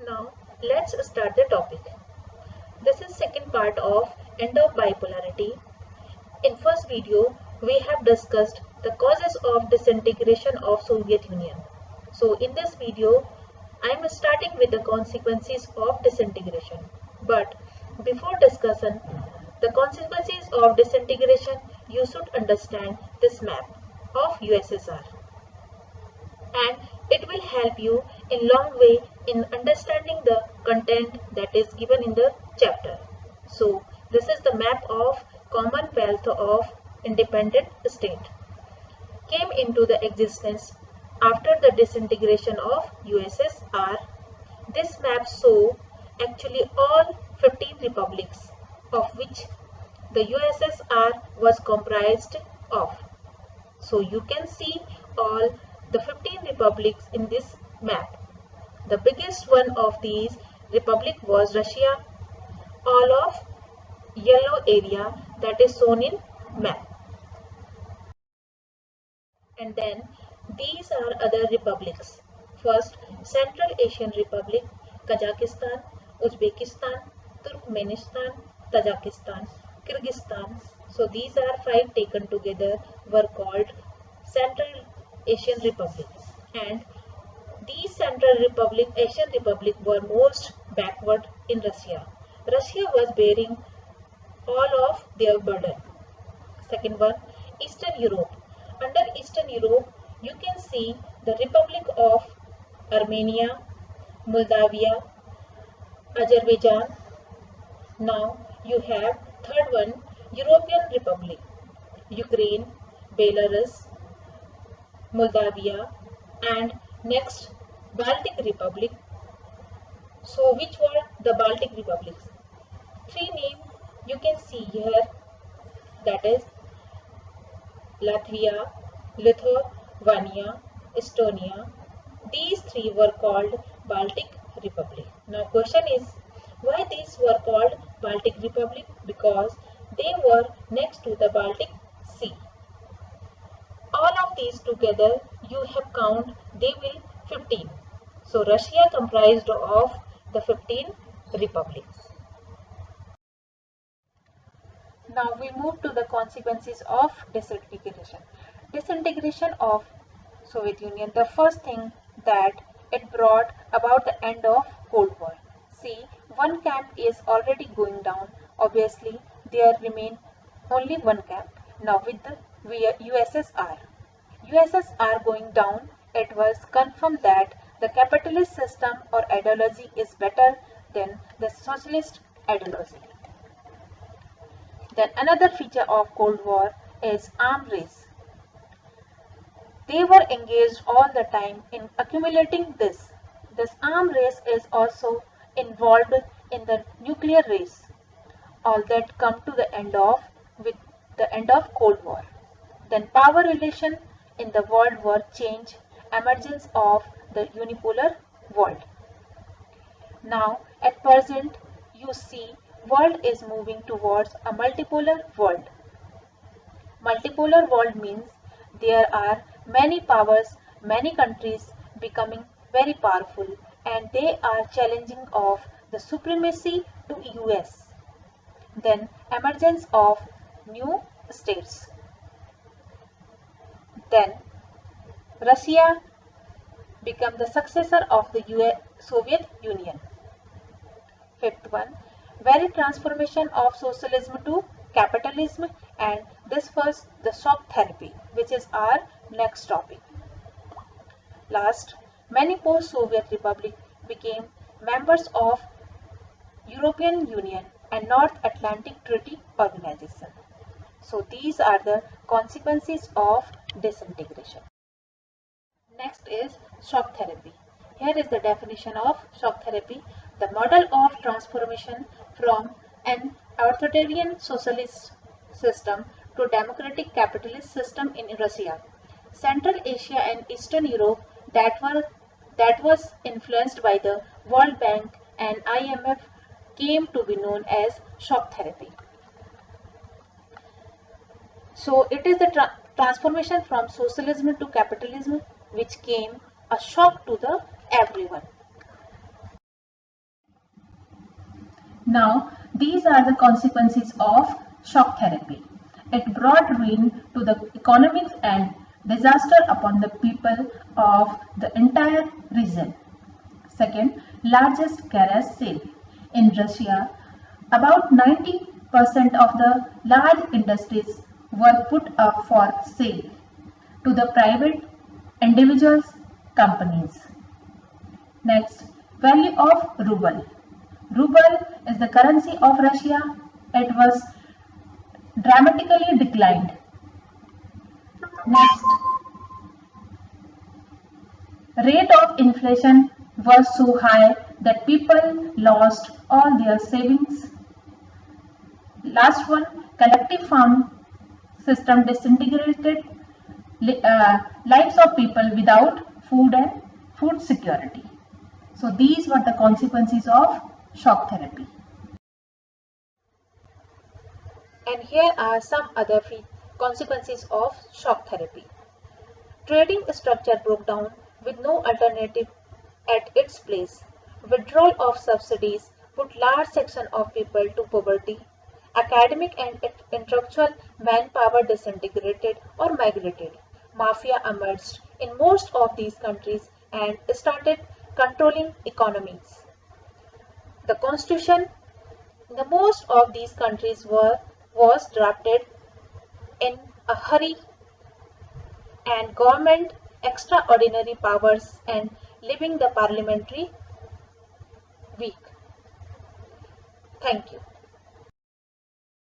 Now let's start the topic. This is second part of End of Bipolarity. In first video, we have discussed the causes of disintegration of Soviet Union. So in this video, I am starting with the consequences of disintegration. But before discussion, the consequences of disintegration, you should understand this map of USSR. And it will help you in long way in understanding the content that is given in the chapter. So this is the map of Commonwealth of Independent State. Came into the existence after the disintegration of USSR. This map shows actually all 15 republics of which the USSR was comprised of. So you can see all the 15 republics in this map. The biggest one of these republic was Russia. All of yellow area that is shown in map. And then these are other republics. First, Central Asian Republic, Kazakhstan, Uzbekistan, Turkmenistan, Tajikistan, Kyrgyzstan. So these are 5 taken together were called Central Asian Republic. And these Asian Republic were most backward in Russia. Russia was bearing all of their burden. Second one, Eastern Europe. Under Eastern Europe, you can see the Republic of Armenia, Moldavia, Azerbaijan. Now you have third one, European Republic, Ukraine, Belarus, Moldavia, and next Baltic Republic. So which were the Baltic republics? 3 names you can see here, that is Latvia, Lithuania, Estonia. These 3 were called Baltic Republic. Now question is, why these were called Baltic Republic? Because they were next to the Baltic Sea. All of these together you have count, they will 15. So Russia comprised of the 15 republics. Now we move to the consequences of disintegration. Disintegration of Soviet Union, the first thing that it brought about the end of Cold War. See, one camp is already going down. Obviously, there remain only one camp. Now with the USSR going down, it was confirmed that the capitalist system or ideology is better than the socialist ideology. Then another feature of Cold War is arms race. They were engaged all the time in accumulating this. This arms race is also involved in the nuclear race. All that come to the end of with the end of Cold War. Then power relation in the World War change, emergence of the unipolar world. Now at present you see world is moving towards a multipolar world. Multipolar world means there are many powers, many countries becoming very powerful, and they are challenging of the supremacy to US. Then emergence of new states. Then Russia become the successor of the Soviet Union. Fifth one, very transformation of socialism to capitalism, and this was the shock therapy, which is our next topic. Last, many post-Soviet republics became members of European Union and North Atlantic Treaty Organization. So these are the consequences of disintegration. Next is shock therapy. Here is the definition of shock therapy: the model of transformation from an authoritarian socialist system to democratic capitalist system in Russia, Central Asia and Eastern Europe that was influenced by the World Bank and IMF came to be known as shock therapy. So it is the transformation from socialism to capitalism which came a shock to the everyone. Now, these are the consequences of shock therapy. It brought ruin to the economies and disaster upon the people of the entire region. Second, largest garage sale. In Russia, about 90% of the large industries were put up for sale to the private individuals, companies. Next, value of ruble. Ruble is the currency of Russia. It was dramatically declined. Next, rate of inflation was so high that people lost all their savings. Last one, collective farm system disintegrated lives of people without food and food security. So these were the consequences of shock therapy. And here are some other consequences of shock therapy. Trading structure broke down with no alternative at its place. Withdrawal of subsidies put large section of people to poverty. Academic and intellectual manpower disintegrated or migrated. Mafia emerged in most of these countries and started controlling economies. The constitution in the most of these countries was drafted in a hurry, and government extraordinary powers and leaving the parliamentary weak. Thank you.